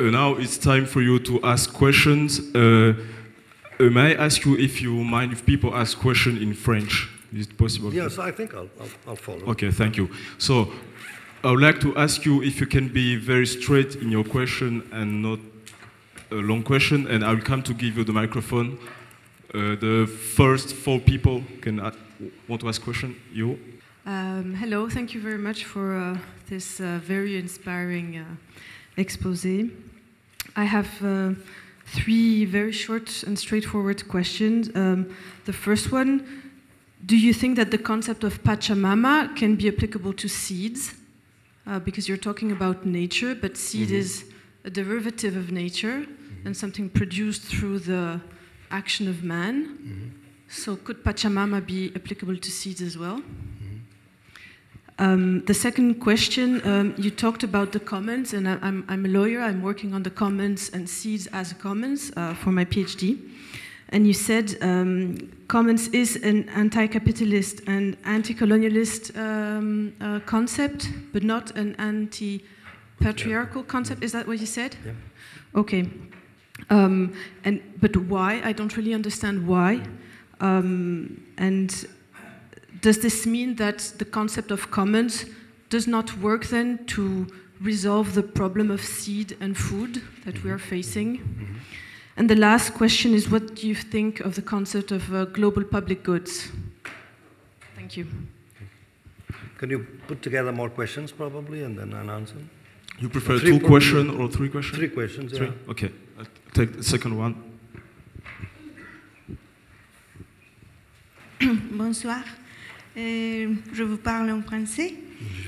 Now it's time for you to ask questions. May I ask you if you mind if people ask questions in French? Is it possible? Yes, I think I'll follow. Okay, thank you. So I would like to ask you if you can be very straight in your question and not a long question, and I will come to give you the microphone. The first 4 people want to ask a question. You? Hello, thank you very much for this very inspiring exposé. I have 3 very short and straightforward questions. The first one, do you think that the concept of Pachamama can be applicable to seeds? Because you're talking about nature, but seed is a derivative of nature and something produced through the action of man. So could Pachamama be applicable to seeds as well? The second question, you talked about the commons, and I'm a lawyer, I'm working on the commons and seeds as commons for my PhD. And you said commons is an anti-capitalist and anti-colonialist concept, but not an anti-patriarchal concept. Is that what you said? Yeah. Okay. But why? I don't really understand why. And does this mean that the concept of commons does not work then to resolve the problem of seed and food that we are facing? And the last question is, what do you think of the concept of global public goods? Thank you. Can you put together more questions probably and then I'll answer? You prefer 2 questions or 3 questions? 3 questions, yeah. 3? Okay, I'll take the second one. Bonsoir. Je vous parle en français.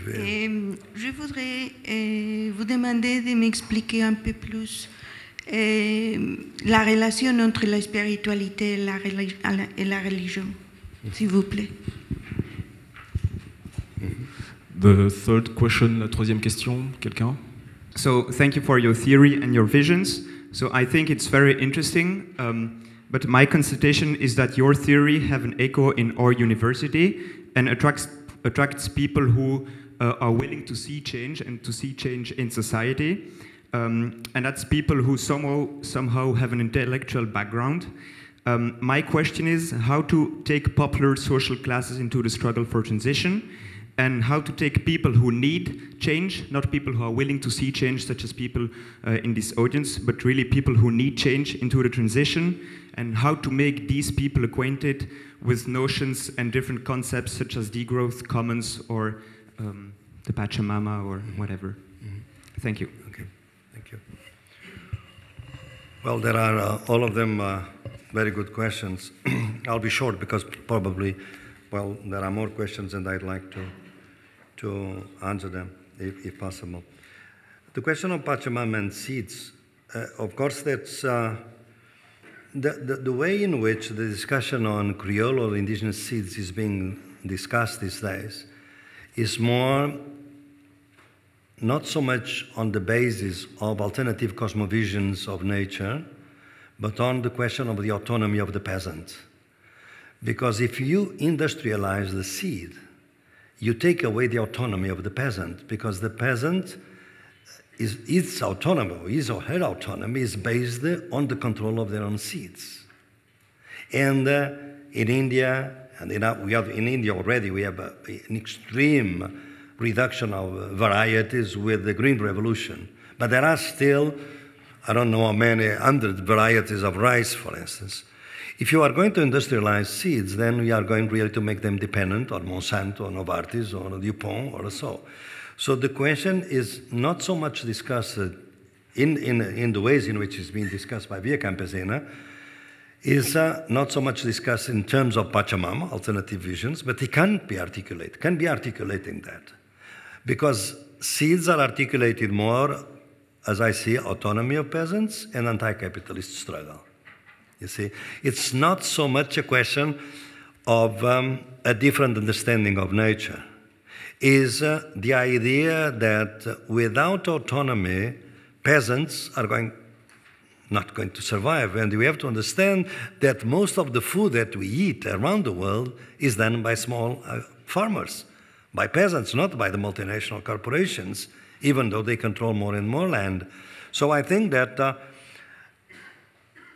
Je voudrais vous demander de m'expliquer un peu plus la relation entre la spiritualité et la religion, s'il vous plaît. The third question, la troisième question, quelqu'un? So thank you for your theory and your visions. So I think it's very interesting, but my constatation is that your theory have an echo in our university and attracts people who are willing to see change and to see change in society. And that's people who somehow have an intellectual background. My question is how to take popular social classes into the struggle for transition, and how to take people who need change, not people who are willing to see change, such as people in this audience, but really people who need change into the transition, and how to make these people acquainted with notions and different concepts such as degrowth, commons, or the Pachamama, or whatever. Thank you. Okay, thank you. Well, there are all of them very good questions. I'll be short because probably, well, there are more questions and I'd like to answer them if possible. The question of Pachamama and seeds, of course, that's the way in which the discussion on Creole or indigenous seeds is being discussed these days is more not so much on the basis of alternative cosmovisions of nature, but on the question of the autonomy of the peasant. Because if you industrialize the seed, you take away the autonomy of the peasant, because the peasant, its autonomy, his or her autonomy, is based on the control of their own seeds. And in India, and in India already, we have an extreme reduction of varieties with the Green Revolution. But there are still, I don't know how many hundred varieties of rice, for instance. If you are going to industrialize seeds, then we are going really to make them dependent on Monsanto, or Novartis, or DuPont, or so. So the question is not so much discussed in the ways in which it's been discussed by Via Campesina, is not so much discussed in terms of Pachamama, alternative visions, but it can be articulating that. Because seeds are articulated more, as I see, autonomy of peasants and anti-capitalist struggle. You see, it's not so much a question of a different understanding of nature. Is the idea that without autonomy, peasants are not going to survive. And we have to understand that most of the food that we eat around the world is done by small farmers, by peasants, not by the multinational corporations, even though they control more and more land. So I think that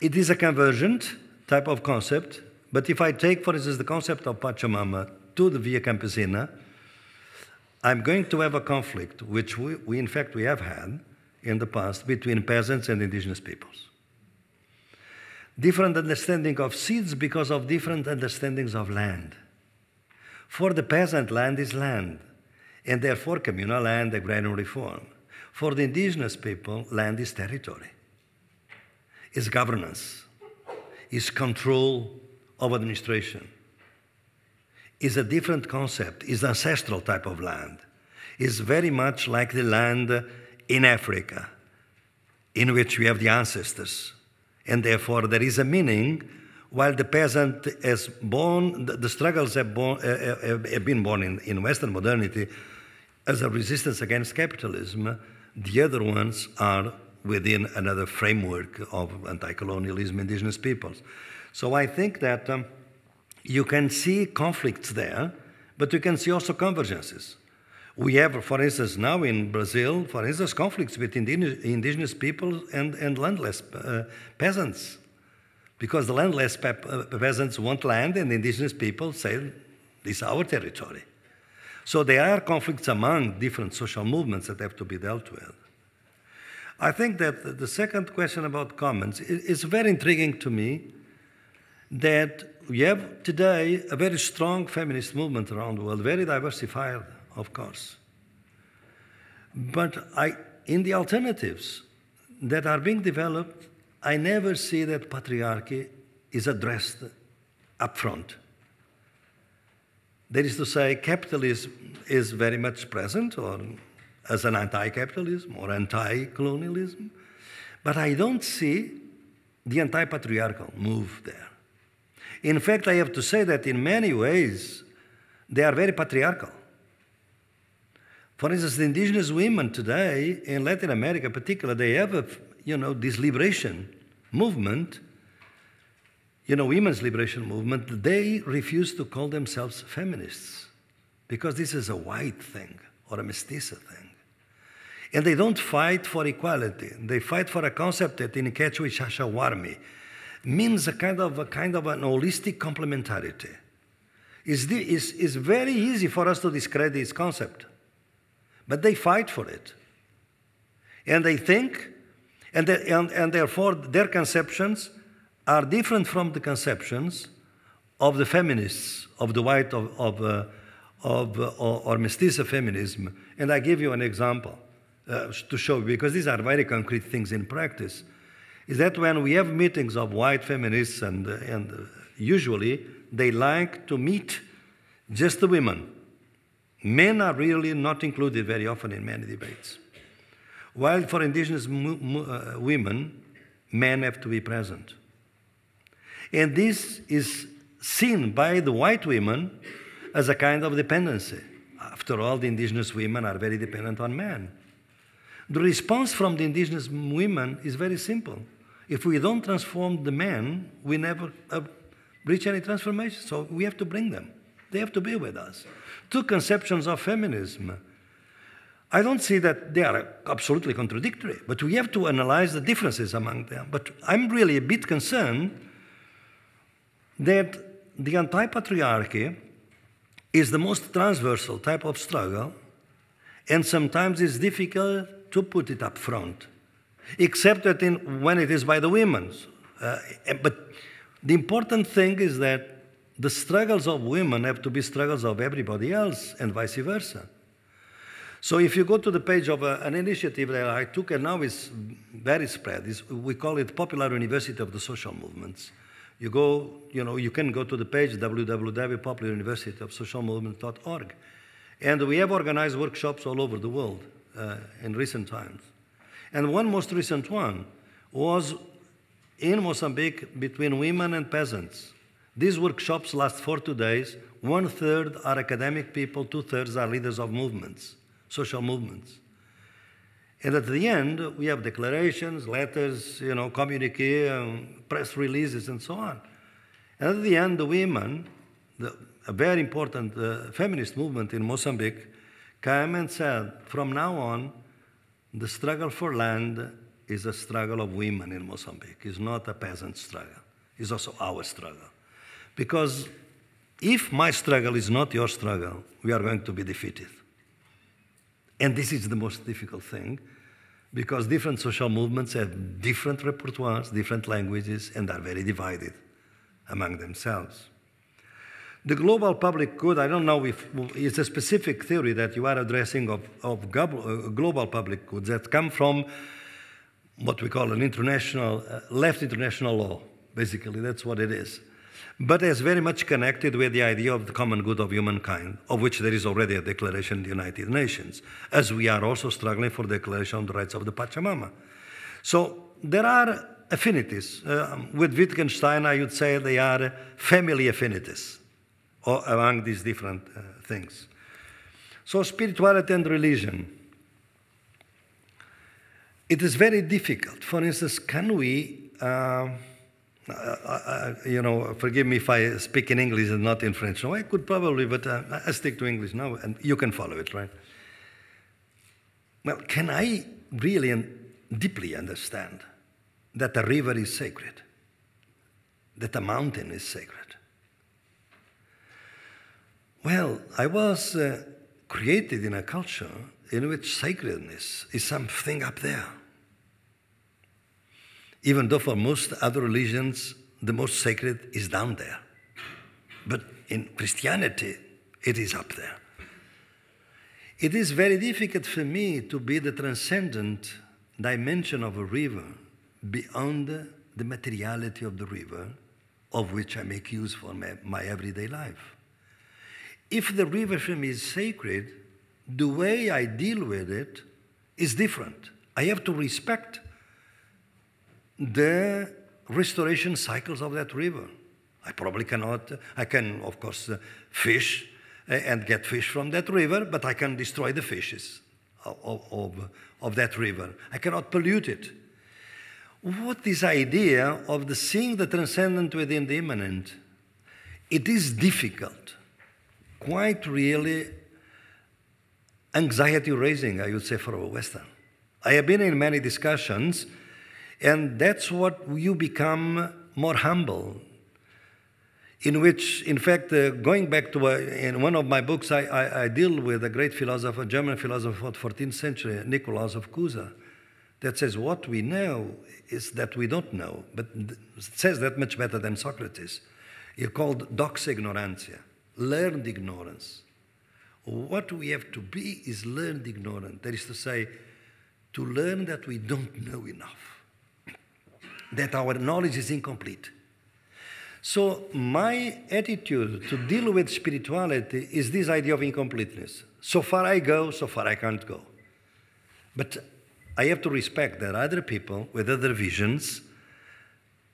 it is a convergent type of concept, but if I take, for instance, the concept of Pachamama to the Via Campesina, I'm going to have a conflict, which we in fact, we have had in the past between peasants and indigenous peoples. Different understanding of seeds because of different understandings of land. For the peasant, land is land, and therefore communal land, agrarian reform. For the indigenous people, land is territory, is governance, is control of administration, is a different concept, is ancestral type of land, is very much like the land in Africa, in which we have the ancestors, and therefore there is a meaning. While the peasant is born, the struggles have been born in Western modernity as a resistance against capitalism, the other ones are within another framework of anti-colonialism, indigenous peoples. So I think that you can see conflicts there, but you can see also convergences. We have, for instance, now in Brazil, for instance, conflicts between indigenous people and landless peasants. Because the landless peasants want land and the indigenous people say, this is our territory. So there are conflicts among different social movements that have to be dealt with. I think that the second question about commons is very intriguing to me, that we have today a very strong feminist movement around the world, very diversified, of course. But in the alternatives that are being developed, I never see that patriarchy is addressed up front. That is to say, capitalism is very much present, or as an anti-capitalism or anti-colonialism, but I don't see the anti-patriarchal move there. In fact, I have to say that in many ways, they are very patriarchal. For instance, the indigenous women today, in Latin America in particular, they have this liberation movement, women's liberation movement. They refuse to call themselves feminists because this is a white thing or a mestiza thing. And they don't fight for equality. They fight for a concept that in Quechua is shashawarmi, means a kind of an holistic complementarity. It's very easy for us to discredit this concept, but they fight for it. And they think, and therefore their conceptions are different from the conceptions of the feminists, of the white, or mestiza feminism. And I give you an example to show, because these are very concrete things in practice, is that when we have meetings of white feminists, and usually they like to meet just the women. Men are really not included very often in many debates. While for indigenous women, men have to be present. And this is seen by the white women as a kind of dependency. After all, the indigenous women are very dependent on men. The response from the indigenous women is very simple. If we don't transform the men, we never reach any transformation. So we have to bring them. They have to be with us. Two conceptions of feminism. I don't see that they are absolutely contradictory, but we have to analyze the differences among them. But I'm really a bit concerned that the anti-patriarchy is the most transversal type of struggle, and sometimes it's difficult to put it up front, except that when it is by the women. But the important thing is that the struggles of women have to be struggles of everybody else, and vice versa. So if you go to the page of an initiative that I took, and now it's very spread, we call it Popular University of the Social Movements. You go, you can go to the page www.popularuniversityofsocialmovement.org. And we have organized workshops all over the world in recent times. And one most recent one was in Mozambique between women and peasants. These workshops last for 2 days. 1/3 are academic people, 2/3 are leaders of movements, social movements. And at the end, we have declarations, letters, communique, press releases, and so on. And at the end, the women, a very important feminist movement in Mozambique, came and said, from now on, the struggle for land is a struggle of women in Mozambique. It's not a peasant struggle. It's also our struggle. Because if my struggle is not your struggle, we are going to be defeated. And this is the most difficult thing, because different social movements have different repertoires, different languages, and are very divided among themselves. The global public good, I don't know if it's a specific theory that you are addressing of global public goods that come from what we call an international, left international law. Basically, that's what it is. But it's very much connected with the idea of the common good of humankind, of which there is already a declaration in the United Nations, as we are also struggling for the Declaration on the Rights of the Pachamama. So there are affinities. With Wittgenstein, I would say they are family affinities among these different things. So spirituality and religion. It is very difficult. For instance, can we, forgive me if I speak in English and not in French. No, I could probably, but I stick to English now, and you can follow it, right? Well, can I really and deeply understand that a river is sacred, that a mountain is sacred? Well, I was created in a culture in which sacredness is something up there. Even though for most other religions, the most sacred is down there. But in Christianity, it is up there. It is very difficult for me to be the transcendent dimension of a river beyond the materiality of the river, of which I make use for my everyday life. If the river for me is sacred, the way I deal with it is different. I have to respect the restoration cycles of that river. I probably cannot, I can, of course, fish and get fish from that river, but I can destroy the fishes of that river. I cannot pollute it. What this idea of the seeing the transcendent within the immanent, it is difficult, quite really anxiety-raising, I would say, for a Western. I have been in many discussions, and that's what you become more humble, in which, in fact, going back to, in one of my books, I deal with a great philosopher, German philosopher of the 14th century, Nikolaus of Cusa, that says what we know is that we don't know, but says that much better than Socrates. He called doxa ignorantia, learned ignorance. What we have to be is learned ignorant. That is to say, to learn that we don't know enough, that our knowledge is incomplete. So my attitude to deal with spirituality is this idea of incompleteness. So far I go, so far I can't go. But I have to respect that other people with other visions,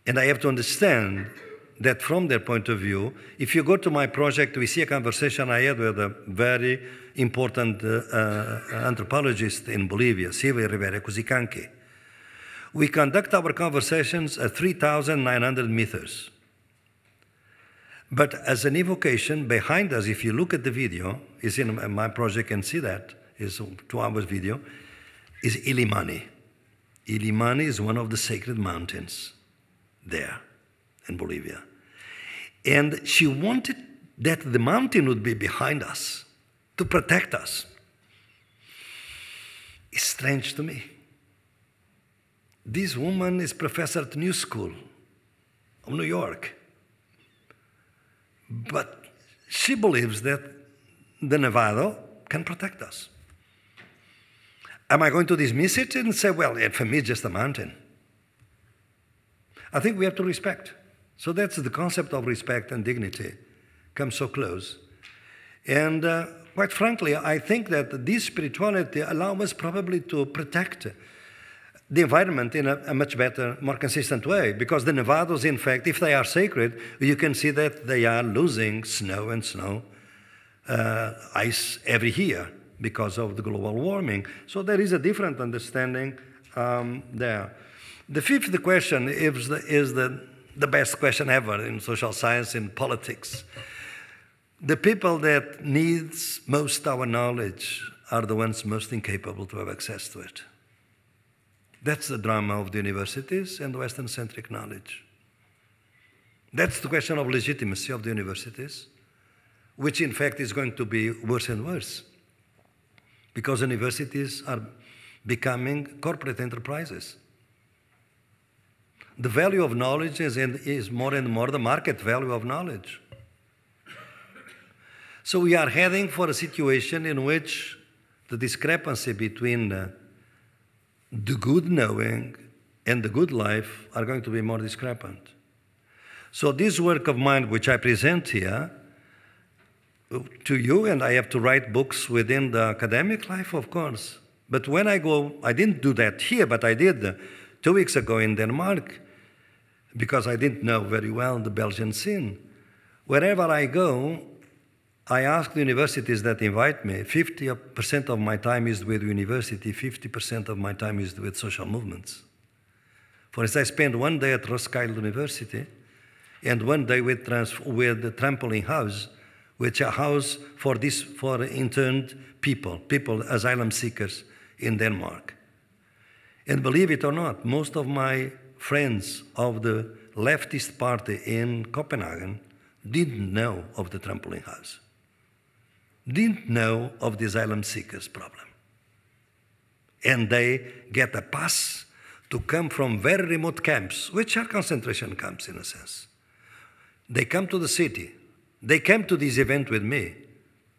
and I have to understand that from their point of view, if you go to my project, we see a conversation I had with a very important anthropologist in Bolivia, Silvia Rivera Cusicanqui. We conduct our conversations at 3,900 meters. But as an evocation, behind us, if you look at the video, is in my project, you can see that, is a 2-hour video, is Illimani. Illimani is one of the sacred mountains there in Bolivia. And she wanted that the mountain would be behind us to protect us. It's strange to me. This woman is professor at New School of New York. But she believes that the Nevado can protect us. Am I going to dismiss it and say, well, for me, it's just a mountain? I think we have to respect. So that's the concept of respect and dignity comes so close. And quite frankly, I think that this spirituality allows us probably to protect the environment in a much better, more consistent way. Because the Nevados, in fact, if they are sacred, you can see that they are losing snow and ice every year because of the global warming. So there is a different understanding there. The fifth question is the best question ever in social science, in politics. The people that needs most our knowledge are the ones most incapable to have access to it. That's the drama of the universities and Western-centric knowledge. That's the question of legitimacy of the universities, which in fact is going to be worse and worse, because universities are becoming corporate enterprises. The value of knowledge is more and more the market value of knowledge. So we are heading for a situation in which the discrepancy between the good knowing and the good life are going to be more discrepant. So this work of mine, which I present here to you, and I have to write books within the academic life, of course. But when I go, I didn't do that here, but I did 2 weeks ago in Denmark, because I didn't know very well the Belgian scene. Wherever I go, I ask the universities that invite me, 50% of my time is with university, 50% of my time is with social movements. For instance, I spent 1 day at Roskilde University and 1 day with the Trampoline House, which is a house for interned people, asylum seekers in Denmark. And believe it or not, most of my friends of the leftist party in Copenhagen didn't know of the Trampoline House, didn't know of the asylum seekers problem. And they get a pass to come from very remote camps, which are concentration camps in a sense. They come to the city. They came to this event with me,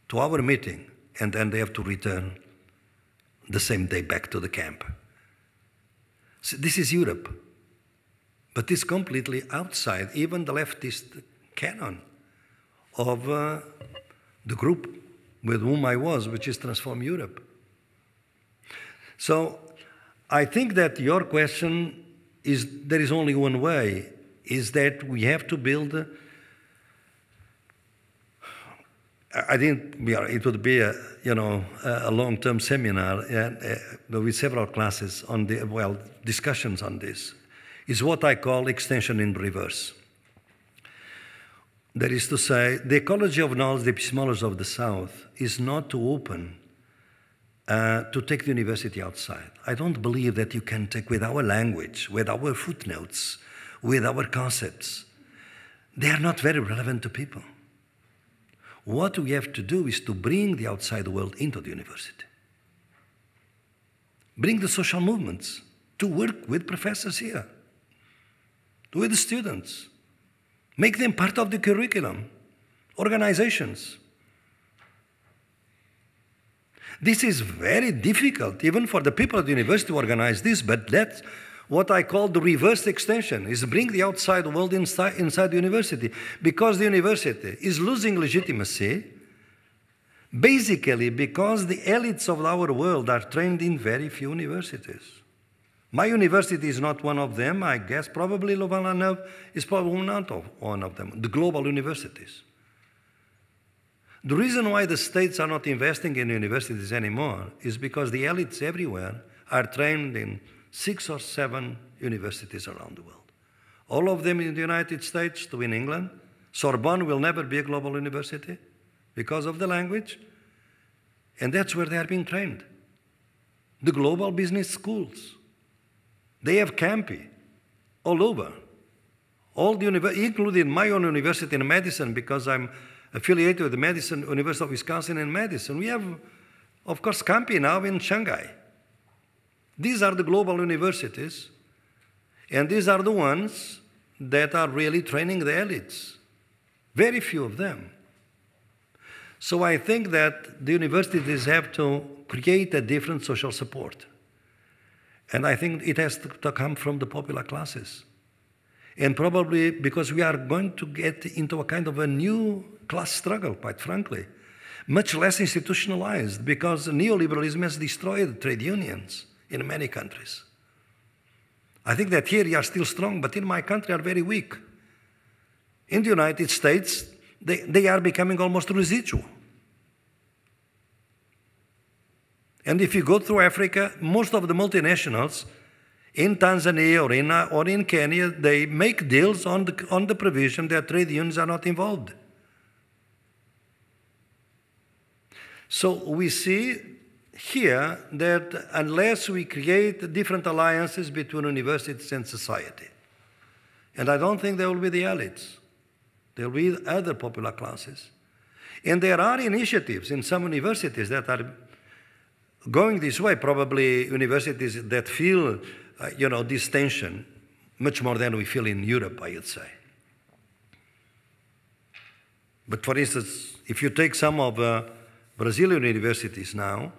to our meeting, and then they have to return the same day back to the camp. So this is Europe, but it's completely outside even the leftist canon of the group with whom I was, which is Transform Europe. So I think that your question is, there is only one way, is that we have to build, it would be a long-term seminar with several classes on discussions on this, is what I call extension in reverse. That is to say, the ecology of knowledge, the epistemology of the South, is not to open, to take the university outside. I don't believe that you can take with our language, with our footnotes, with our concepts. They are not very relevant to people. What we have to do is to bring the outside world into the university. Bring the social movements to work with professors here, with the students. Make them part of the curriculum, organizations. This is very difficult, even for the people at the university to organize this, but that's what I call the reverse extension, is bring the outside world inside the university, because the university is losing legitimacy, basically because the elites of our world are trained in very few universities. My university is not one of them, I guess. Probably Louvain-la-Neuve is probably not one of them, the global universities. The reason why the states are not investing in universities anymore is because the elites everywhere are trained in 6 or 7 universities around the world. All of them in the United States, 2 in England. Sorbonne will never be a global university because of the language. And that's where they are being trained. The global business schools. They have campi all over. All the including my own university in Madison, because I'm affiliated with the University of Wisconsin in Madison. We have, of course, campi now in Shanghai. These are the global universities, and these are the ones that are really training the elites. Very few of them. So I think that the universities have to create a different social support. And I think it has to come from the popular classes. And probably because we are going to get into a kind of a new class struggle, quite frankly, much less institutionalized, because neoliberalism has destroyed trade unions in many countries. I think that here we are still strong, but in my country are very weak. In the United States, they are becoming almost residual. And if you go through Africa, most of the multinationals in Tanzania or in Kenya, they make deals on the provision that trade unions are not involved. So we see here that unless we create different alliances between universities and society, and I don't think there will be the elites, there will be other popular classes. And there are initiatives in some universities that are going this way, probably universities that feel, this tension much more than we feel in Europe, I would say. But for instance, if you take some of Brazilian universities now,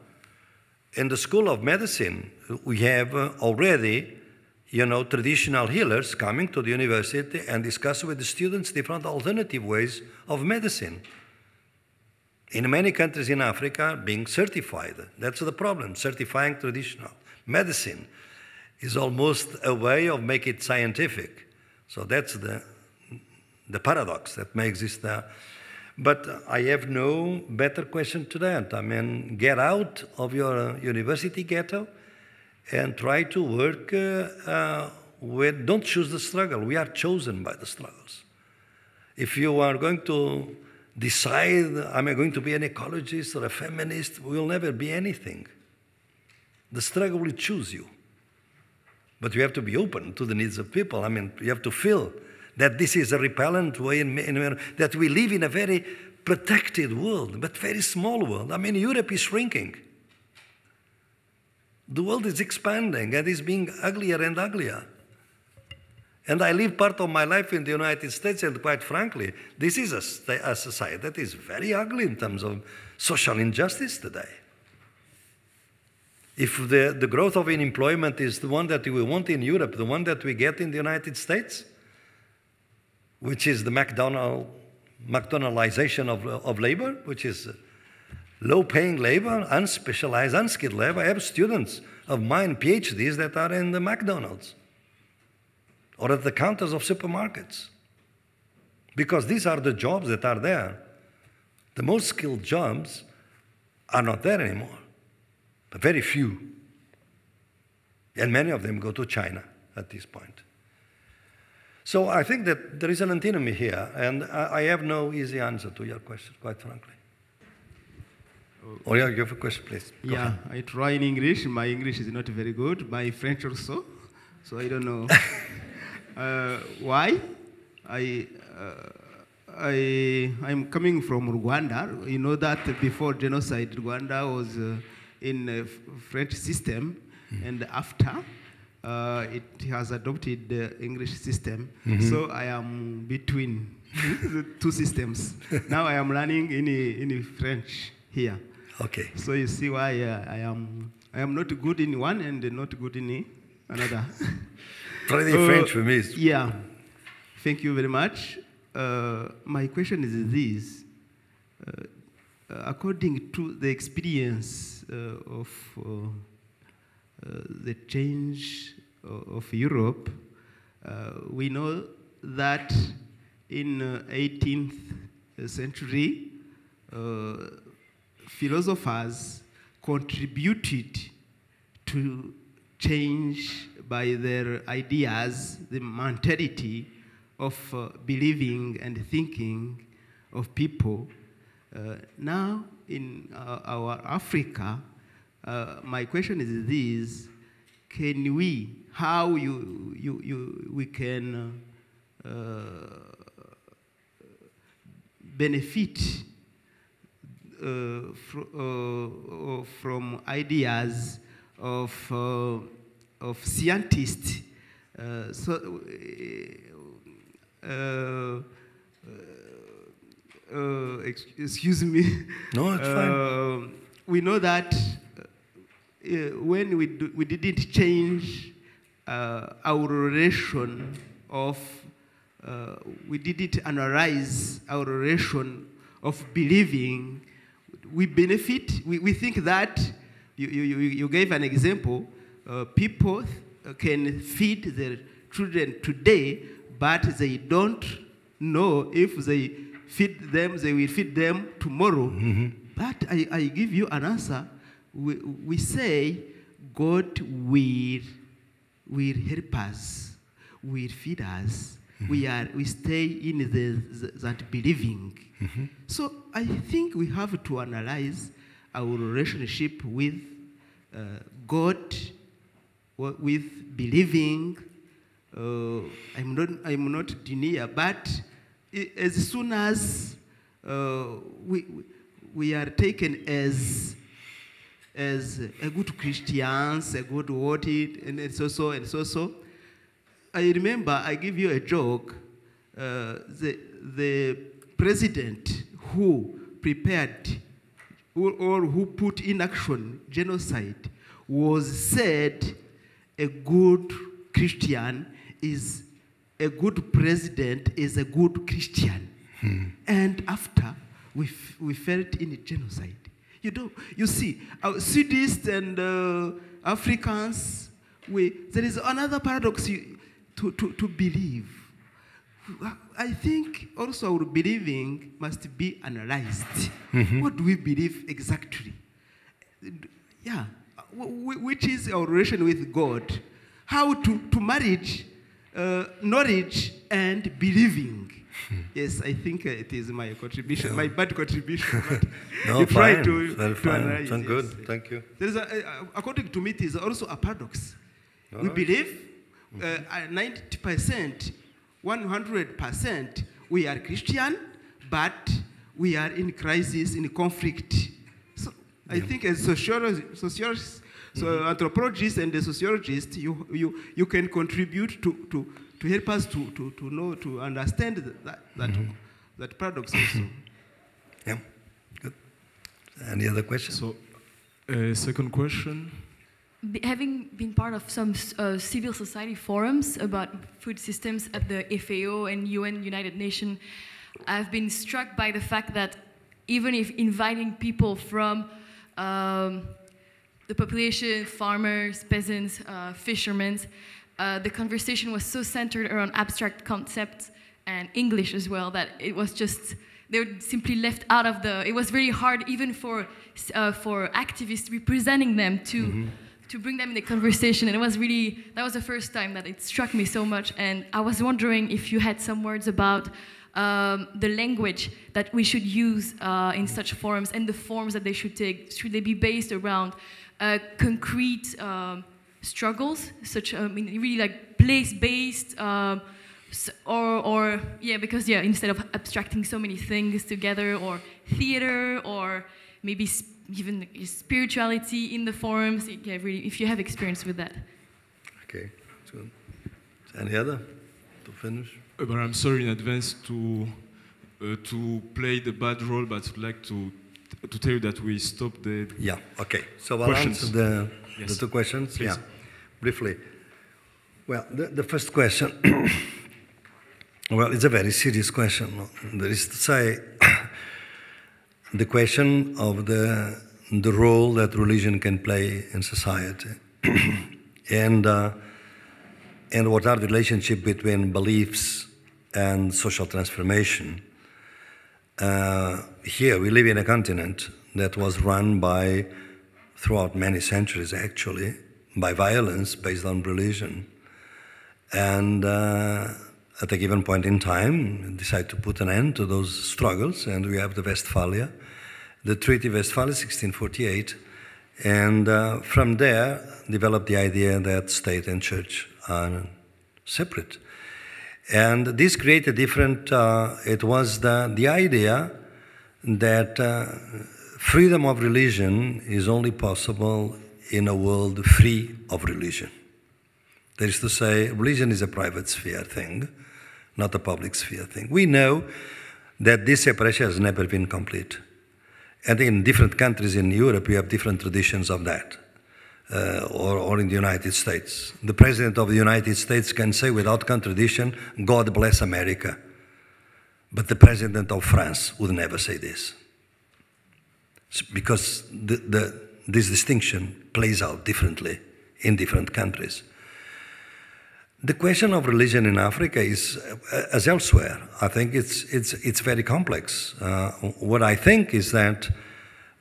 in the School of Medicine, we have already, traditional healers coming to the university and discuss with the students different alternative ways of medicine. In many countries in Africa, being certified. That's the problem, certifying traditional medicine is almost a way of making it scientific. So that's the paradox that may exist there. But I have no better question to that. I mean, get out of your university ghetto and try to work don't choose the struggle. We are chosen by the struggles. If you are going to decide, am I going to be an ecologist or a feminist, we will never be anything. The struggle will choose you. But you have to be open to the needs of people. I mean, you have to feel that this is a repellent way, that we live in a very protected world, but very small world. I mean, Europe is shrinking. The world is expanding and is being uglier and uglier. And I live part of my life in the United States, and quite frankly, this is a society that is very ugly in terms of social injustice today. If the growth of unemployment is the one that we want in Europe, the one that we get in the United States, which is the McDonaldization of labor, which is low-paying labor, unspecialized, unskilled labor. I have students of mine, PhDs, that are in the McDonald's or at the counters of supermarkets, because these are the jobs that are there. The most skilled jobs are not there anymore, but very few. And many of them go to China at this point. So I think that there is an antinomy here, and I have no easy answer to your question, quite frankly. Oh, yeah, you have a question, please. Go ahead. I try in English. My English is not very good. My French also, so I don't know why. I'm coming from Rwanda. You know that before genocide, Rwanda was in a French system, and after it has adopted the English system. So I am between the two systems. Now I am learning in French here. Okay. So you see why I am not good in one and not good in another. Try the French for me. Yeah. Thank you very much. My question is this. According to the experience of the change of Europe, we know that in 18th century, philosophers contributed to change by their ideas the mentality of believing and thinking of people. Now in our Africa, my question is this: can we, we can benefit from ideas of scientists? Excuse me. No, it's fine. We know that when we didn't change our relation of, we didn't analyze our relation of believing, we benefit. We think that, you gave an example, people can feed their children today, but they don't know if they feed them, they will feed them tomorrow. But I give you an answer. We say God will help us, will feed us. We stay in that believing. So I think we have to analyze our relationship with God, with believing. I'm not denier, but as soon as we are taken as a good Christians, a good what it, and so. I remember I give you a joke. The president who prepared or who put in action genocide was said a good Christian is a good president is a good Christian. And after we felt in a genocide. You see, our Suddists and Africans, there is another paradox to believe. I think also our believing must be analyzed. What do we believe exactly? Yeah, which is our relation with God? How to marriage knowledge and believing. Yes, I think it is my contribution, my bad contribution. But no, you try fine. to analyze. Sounds good. Thank you. There is according to me, it is also a paradox. We believe 90%, 100%, we are Christian, but we are in crisis, in conflict. So I think as sociologists, so anthropologists and the sociologists, you can contribute to help us to know, to understand that paradox also. Yeah, good. Any other questions? So, second question. Having been part of some civil society forums about food systems at the FAO and UN, United Nations, I've been struck by the fact that even if inviting people from the population, farmers, peasants, fishermen, the conversation was so centered around abstract concepts and English as well that it was just, they were simply left out of the, it was very hard even for activists representing them to bring them in the conversation, and it was really, that was the first time that it struck me so much. And I was wondering if you had some words about the language that we should use in such forums and the forms that they should take. Should they be based around concrete struggles, such really like place-based, or yeah, because yeah, instead of abstracting so many things together, or theater, or maybe even spirituality in the forums. Yeah, really, if you have experience with that. Okay, so any other to finish? But I'm sorry in advance to play the bad role, but I'd like to tell you that we stopped the yeah. Okay, so I'll answer the two questions. Please. Yeah, briefly. Well, the first question. Well, it's a very serious question. That is to say, the question of the role that religion can play in society, and what are the relationship between beliefs and social transformation. Here we live in a continent that was run by, throughout many centuries actually, by violence based on religion, and at a given point in time, decide to put an end to those struggles, and we have the Westphalia, the Treaty of Westphalia, 1648, and from there developed the idea that state and church are separate. And this created different, it was the idea that freedom of religion is only possible in a world free of religion. That is to say, religion is a private sphere thing, not a public sphere thing. We know that this separation has never been complete. And in different countries in Europe, we have different traditions of that, or in the United States. The President of the United States can say without contradiction, God bless America. But the President of France would never say this. Because this distinction plays out differently in different countries. The question of religion in Africa is, as elsewhere, I think it's very complex. What I think is that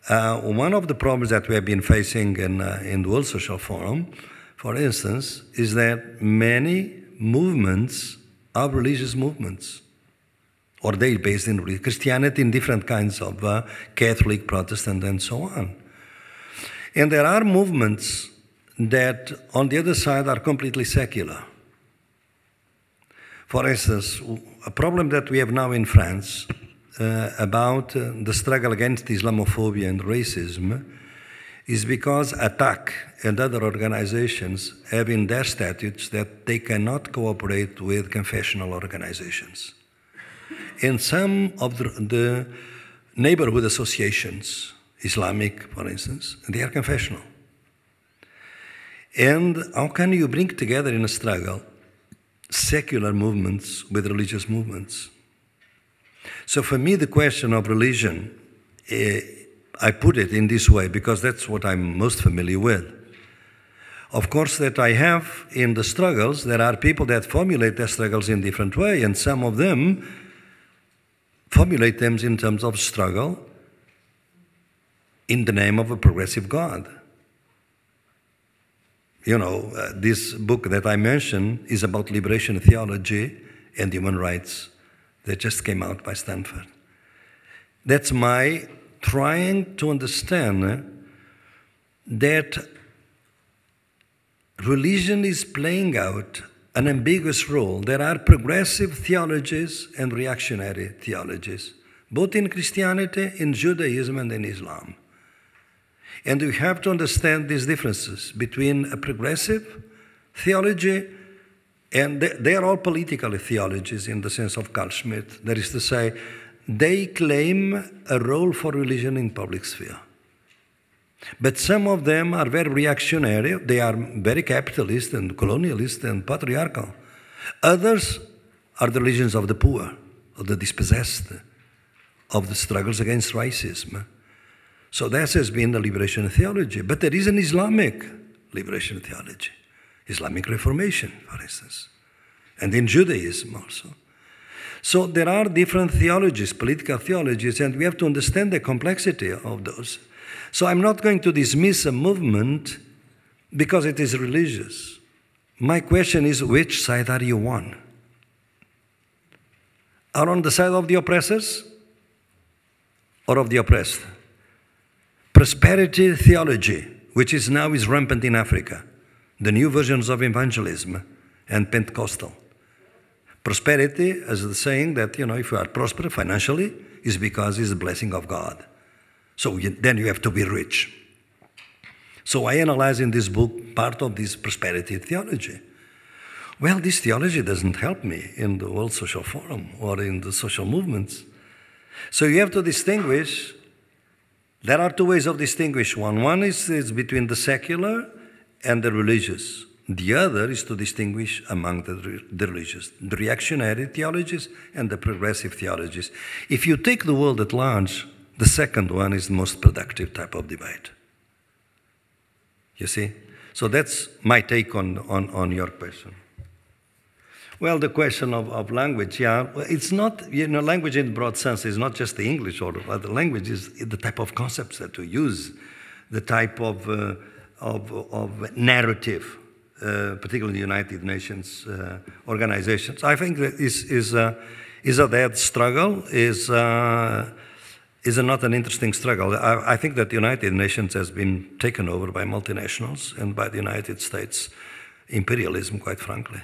one of the problems that we have been facing in the World Social Forum, for instance, is that many movements are religious movements, or they're based in Christianity in different kinds of Catholic, Protestant, and so on. And there are movements that, on the other side, are completely secular. For instance, a problem that we have now in France about the struggle against Islamophobia and racism is because ATTAC and other organizations have in their statutes that they cannot cooperate with confessional organizations. And some of the neighborhood associations, Islamic, for instance, they are confessional. And how can you bring together in a struggle secular movements with religious movements? So for me, the question of religion, I put it in this way because that's what I'm most familiar with. Of course, that I have in the struggles, there are people that formulate their struggles in different way, and some of them formulate them in terms of struggle in the name of a progressive God. You know, this book that I mentioned is about liberation theology and human rights that just came out by Stanford. That's my trying to understand that religion is playing out an ambiguous role. There are progressive theologies and reactionary theologies, both in Christianity, in Judaism, and in Islam. And we have to understand these differences between a progressive theology, and they are all political theologies in the sense of Carl Schmitt. That is to say, they claim a role for religion in public sphere. But some of them are very reactionary. They are very capitalist and colonialist and patriarchal. Others are the religions of the poor, of the dispossessed, of the struggles against racism. So that has been the liberation theology. But there is an Islamic liberation theology, Islamic Reformation, for instance, and in Judaism also. So there are different theologies, political theologies, and we have to understand the complexity of those. So I'm not going to dismiss a movement because it is religious. My question is, which side are you on? Are on the side of the oppressors or of the oppressed? Prosperity theology, which is now rampant in Africa, the new versions of evangelism and Pentecostal. Prosperity, as the saying that, you know, if you are prosperous financially, is because it's the blessing of God. So then you have to be rich. So I analyze in this book part of this prosperity theology. Well, this theology doesn't help me in the World Social Forum or in the social movements. So you have to distinguish. There are two ways of distinguish one. One is between the secular and the religious. The other is to distinguish among the religious, the reactionary theologies and the progressive theologies. If you take the world at large, the second one is the most productive type of debate. You see? So that's my take on your question. Well, the question of language, yeah, it's not, you know, language in broad sense is not just the English or the language is the type of concepts that we use, the type of narrative, particularly the United Nations organizations. I think that is a dead struggle, is not an interesting struggle. I think that the United Nations has been taken over by multinationals and by the United States imperialism, quite frankly.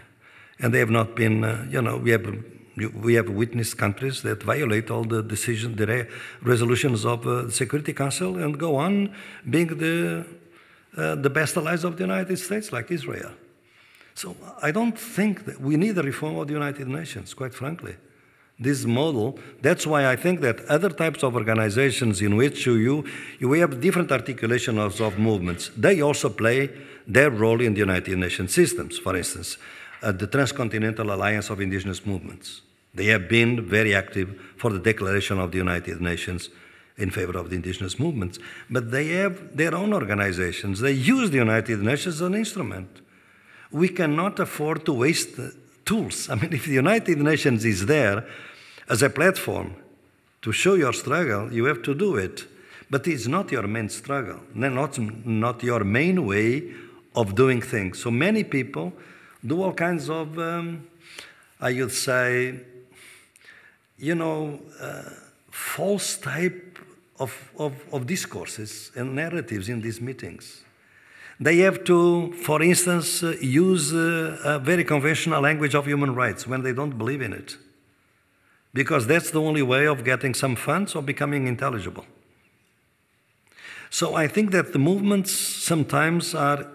And they have not been, you know, we have witnessed countries that violate all the decisions, the resolutions of the Security Council and go on being the best allies of the United States, like Israel. So I don't think that we need a reform of the United Nations, quite frankly. This model, that's why I think that other types of organizations in which we have different articulations of movements, they also play their role in the United Nations systems. For instance, the Transcontinental Alliance of Indigenous Movements. They have been very active for the declaration of the United Nations in favor of the indigenous movements. But they have their own organizations. They use the United Nations as an instrument. We cannot afford to waste tools. I mean, if the United Nations is there as a platform to show your struggle, you have to do it. But it's not your main struggle, not your main way of doing things. So many people do all kinds of, I would say, you know, false type of discourses and narratives in these meetings. They have to, for instance, use a very conventional language of human rights when they don't believe in it, because that's the only way of getting some funds or becoming intelligible. So I think that the movements sometimes are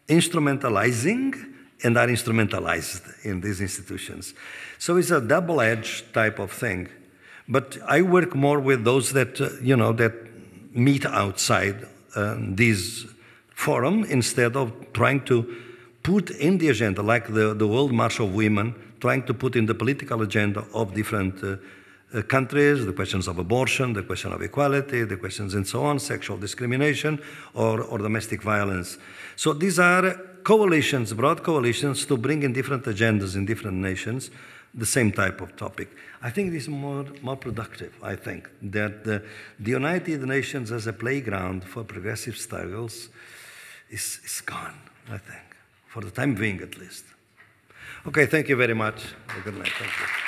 instrumentalizing and are instrumentalized in these institutions. So it's a double-edged type of thing. But I work more with those that, that meet outside these forum instead of trying to put in the agenda, like the World March of Women, trying to put in the political agenda of different countries, the questions of abortion, the question of equality, the questions and so on, sexual discrimination or domestic violence. So these are coalitions, broad coalitions, to bring in different agendas in different nations the same type of topic. I think it is more productive, I think, that the United Nations as a playground for progressive struggles is gone, I think, for the time being at least. Okay, thank you very much. Good night. Thank you.